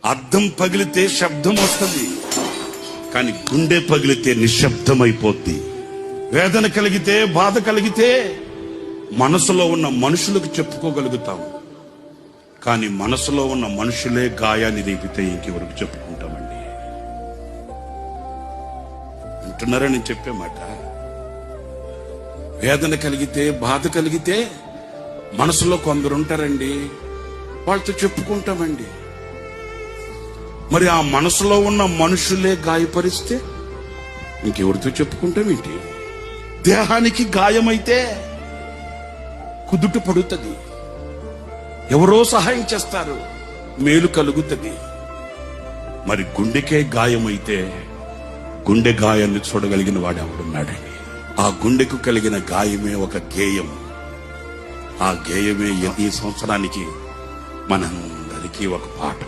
అద్దం పగిలితే శబ్దం వస్తుంది, కానీ గుండె పగిలితే నిశ్శబ్దమైపోద్ది. వేదన కలిగితే, బాధ కలిగితే మనసులో ఉన్న మనుషులకు చెప్పుకోగలుగుతాం, కానీ మనసులో ఉన్న మనుషులే గాయాన్ని రేపితే ఇంకెవరికి చెప్పుకుంటామండి? అంటున్నారా నేను చెప్పే మాట? వేదన కలిగితే, బాధ కలిగితే మనసులో కొందరు ఉంటారండి, వాళ్ళతో చెప్పుకుంటామండి. మరి ఆ మనసులో ఉన్న మనుషులే గాయపరిస్తే ఇంకెవరితో చెప్పుకుంటామేంటి? దేహానికి గాయమైతే కుదుట పడుతుంది, ఎవరో సహాయం చేస్తారు, మేలు కలుగుతుంది. మరి గుండెకే గాయమైతే గుండె గాయాన్ని చూడగలిగిన వాడు ఎవడున్నాడండి? ఆ గుండెకు కలిగిన గాయమే ఒక గేయం. ఆ గేయమే ఈ సంవత్సరానికి మనందరికీ ఒక పాఠం.